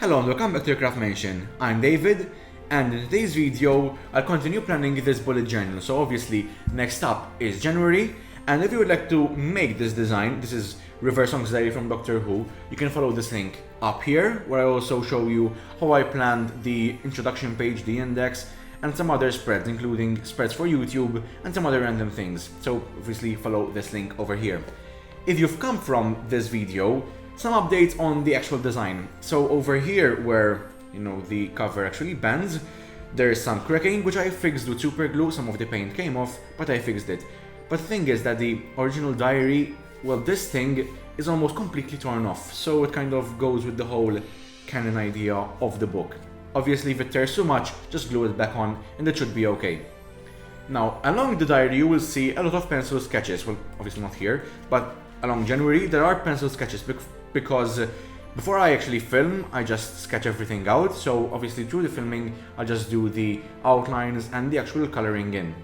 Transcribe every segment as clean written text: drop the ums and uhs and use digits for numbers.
Hello and welcome back to Craftmation. I'm David, and in today's video I'll continue planning this bullet journal. So obviously next up is January, and if you would like to make this design, this is Reverse Songs Diary from Doctor Who, you can follow this link up here where I also show you how I planned the introduction page, the index, and some other spreads, including spreads for YouTube and some other random things. So obviously follow this link over here. If you've come from this video, some updates on the actual design. So over here where, the cover actually bends, there's some cracking, which I fixed with super glue. Some of the paint came off, but I fixed it. But the thing is that the original diary, well, this thing is almost completely torn off. So it kind of goes with the whole canon idea of the book. Obviously, if it tears too much, just glue it back on and it should be okay. Now, along the diary you will see a lot of pencil sketches. Well, obviously not here, but along January there are pencil sketches because before I actually film, I just sketch everything out. So obviously through the filming, I'll just do the outlines and the actual coloring in.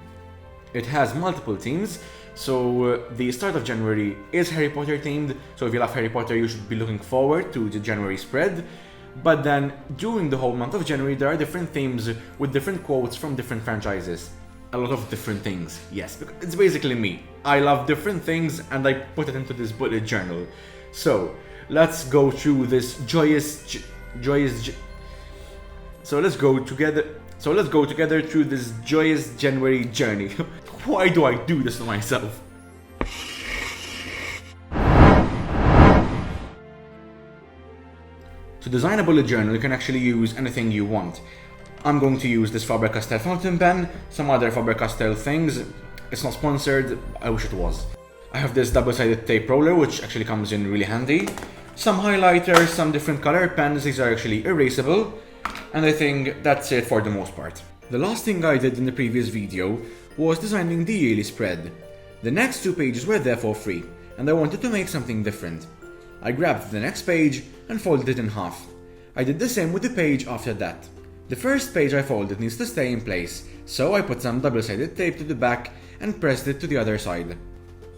It has multiple themes. So the start of January is Harry Potter themed. So if you love Harry Potter, you should be looking forward to the January spread. But then during the whole month of January, there are different themes with different quotes from different franchises. A lot of different things, yes, because it's basically me. I love different things and I put it into this bullet journal. So let's go through this So let's go together through this joyous January journey. Why do I do this to myself? To design a bullet journal, you can actually use anything you want. I'm going to use this Faber-Castell fountain pen, some other Faber-Castell things. It's not sponsored, I wish it was. I have this double-sided tape roller, which actually comes in really handy. Some highlighters, some different colored pens, these are actually erasable. And I think that's it for the most part. The last thing I did in the previous video was designing the yearly spread. The next two pages were there for free, and I wanted to make something different. I grabbed the next page and folded it in half. I did the same with the page after that. The first page I folded needs to stay in place, so I put some double-sided tape to the back and pressed it to the other side.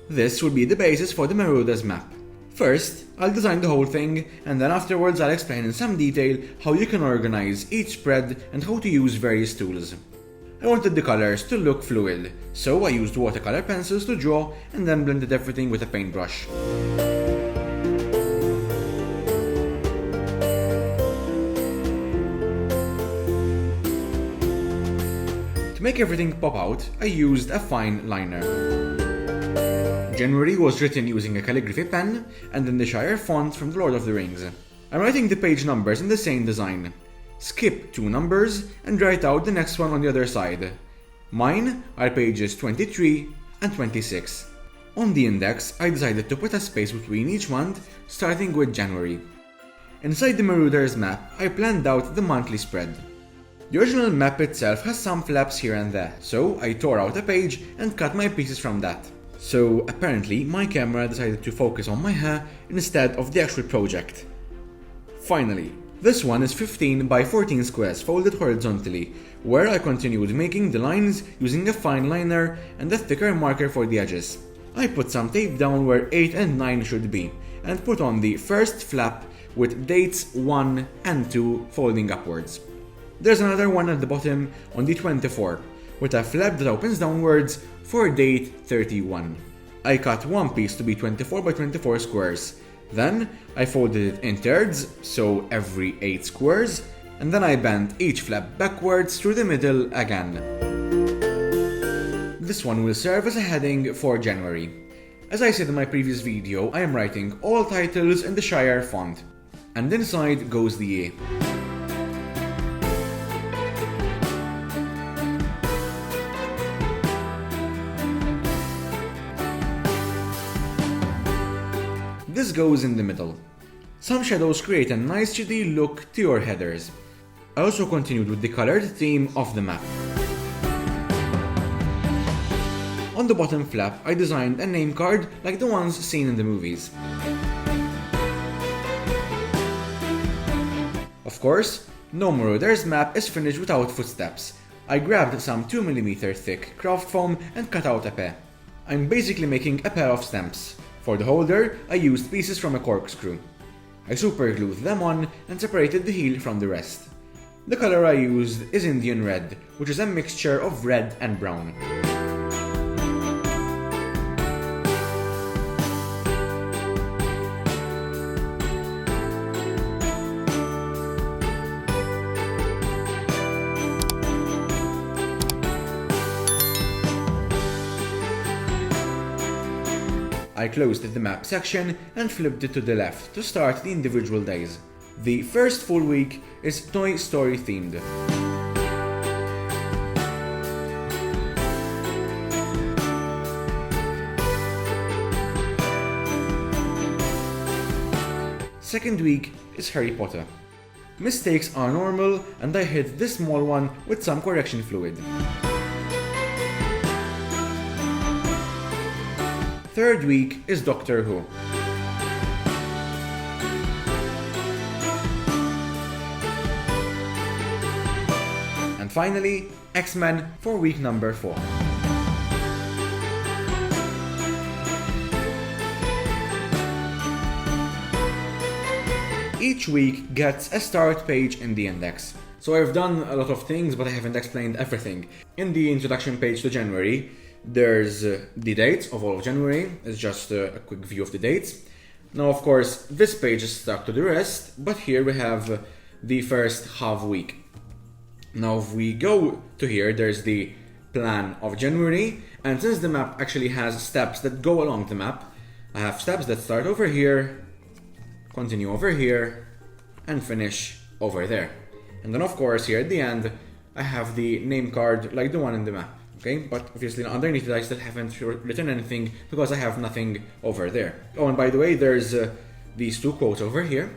This will be the basis for the Marauders map. First, I'll design the whole thing, and then afterwards I'll explain in some detail how you can organize each spread and how to use various tools. I wanted the colors to look fluid, so I used watercolor pencils to draw and then blended everything with a paintbrush. To make everything pop out, I used a fine liner. January was written using a calligraphy pen and in the Shire font from The Lord of the Rings. I'm writing the page numbers in the same design. Skip 2 numbers and write out the next one on the other side. Mine are pages 23 and 26. On the index, I decided to put a space between each month, starting with January. Inside the Marauders map, I planned out the monthly spread. The original map itself has some flaps here and there, so I tore out a page and cut my pieces from that. So apparently my camera decided to focus on my hair instead of the actual project. Finally, this one is 15 by 14 squares folded horizontally, where I continued making the lines using a fine liner and a thicker marker for the edges. I put some tape down where 8 and 9 should be, and put on the first flap with dates 1 and 2 folding upwards. There's another one at the bottom on the 24, with a flap that opens downwards for date 31. I cut one piece to be 24 by 24 squares. Then I folded it in thirds, so every 8 squares, and then I bent each flap backwards through the middle again. This one will serve as a heading for January. As I said in my previous video, I am writing all titles in the Shire font, and inside goes the A. This goes in the middle. Some shadows create a nice shady look to your headers. I also continued with the colored theme of the map. On the bottom flap, I designed a name card like the ones seen in the movies. Of course, no Marauders map is finished without footsteps. I grabbed some 2mm thick craft foam and cut out a pair. I'm basically making a pair of stamps. For the holder, I used pieces from a corkscrew. I super glued them on and separated the heel from the rest. The color I used is Indian red, which is a mixture of red and brown. I closed the map section and flipped it to the left to start the individual days. The first full week is Toy Story themed. Second week is Harry Potter. Mistakes are normal and I hit this small one with some correction fluid. Third week is Doctor Who. And finally, X-Men for week number 4. Each week gets a start page in the index. So I've done a lot of things, but I haven't explained everything. In the introduction page to January, there's the dates of all of January. It's just a quick view of the dates. Now, of course, this page is stuck to the rest, but here we have the first half week. Now, if we go to here, there's the plan of January, and since the map actually has steps that go along the map, I have steps that start over here, continue over here, and finish over there. And then, of course, here at the end, I have the name card like the one in the map. Okay, but obviously underneath it I still haven't written anything because I have nothing over there. Oh, and by the way, there's these two quotes over here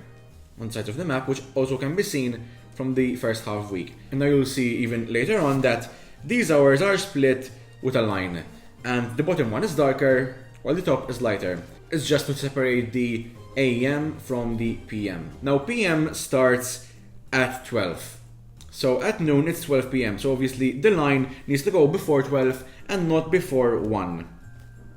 on the side of the map, which also can be seen from the first half week. And now you'll see even later on that these hours are split with a line, and the bottom one is darker while the top is lighter. It's just to separate the AM from the PM. Now PM starts at 12. So at noon it's 12 PM, so obviously the line needs to go before 12 and not before 1.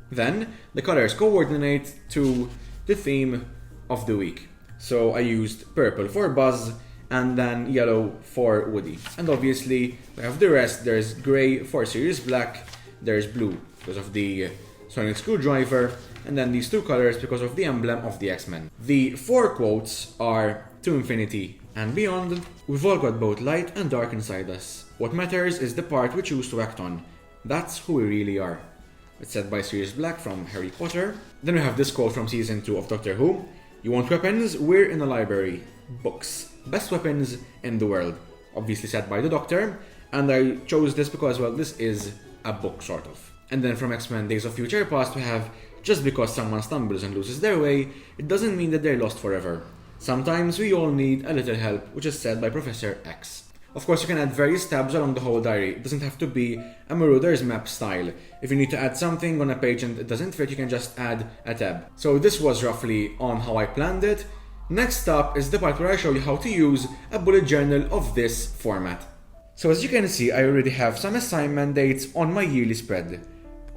Then the colors coordinate to the theme of the week. So I used purple for Buzz and then yellow for Woody. And obviously we have the rest. There's grey for Sirius Black, there's blue because of the sonic screwdriver, and then these two colors because of the emblem of the X-Men. The 4 quotes are to infinity and beyond. We've all got both light and dark inside us. What matters is the part we choose to act on. That's who we really are. It's said by Sirius Black from Harry Potter. Then we have this quote from season 2 of Doctor Who. You want weapons? We're in the library. Books. Best weapons in the world. Obviously said by the Doctor. And I chose this because, well, this is a book, sort of. And then from X-Men Days of Future Past we have, just because someone stumbles and loses their way, it doesn't mean that they're lost forever. Sometimes we all need a little help, which is said by Professor X. Of course, you can add various tabs along the whole diary. It doesn't have to be a Marauder's map style. If you need to add something on a page and it doesn't fit, you can just add a tab. So this was roughly on how I planned it. Next up is the part where I show you how to use a bullet journal of this format. So as you can see, I already have some assignment dates on my yearly spread.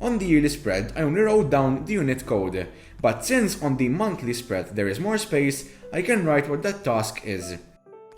On the yearly spread, I only wrote down the unit code, but since on the monthly spread there is more space, I can write what that task is.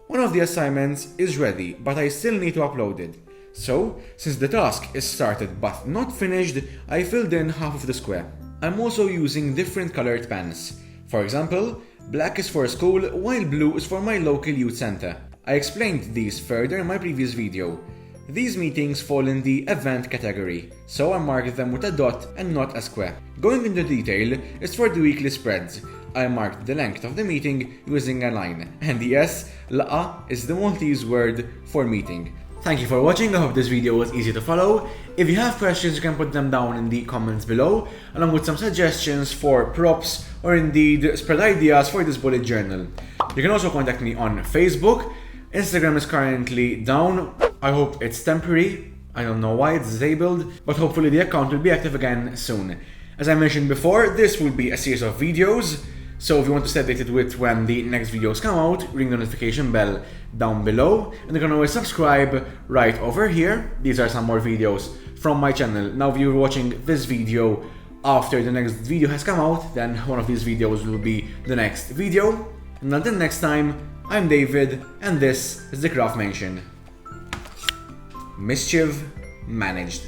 One of the assignments is ready, but I still need to upload it. So, since the task is started but not finished, I filled in half of the square. I'm also using different colored pens. For example, black is for school, while blue is for my local youth center. I explained these further in my previous video. These meetings fall in the event category, so I marked them with a dot and not a square. Going into detail is for the weekly spreads. I marked the length of the meeting using a line. And yes, laqa is the Maltese word for meeting. Thank you for watching, I hope this video was easy to follow. If you have questions, you can put them down in the comments below, along with some suggestions for props or indeed spread ideas for this bullet journal. You can also contact me on Facebook. Instagram is currently down. I hope it's temporary. I don't know why it's disabled, but hopefully the account will be active again soon. As I mentioned before, this will be a series of videos, so if you want to stay updated with when the next videos come out, ring the notification bell down below, and you can always subscribe right over here. These are some more videos from my channel. Now if you're watching this video after the next video has come out, then one of these videos will be the next video. And until next time, I'm David, and this is the Craft Mansion. Mischief managed.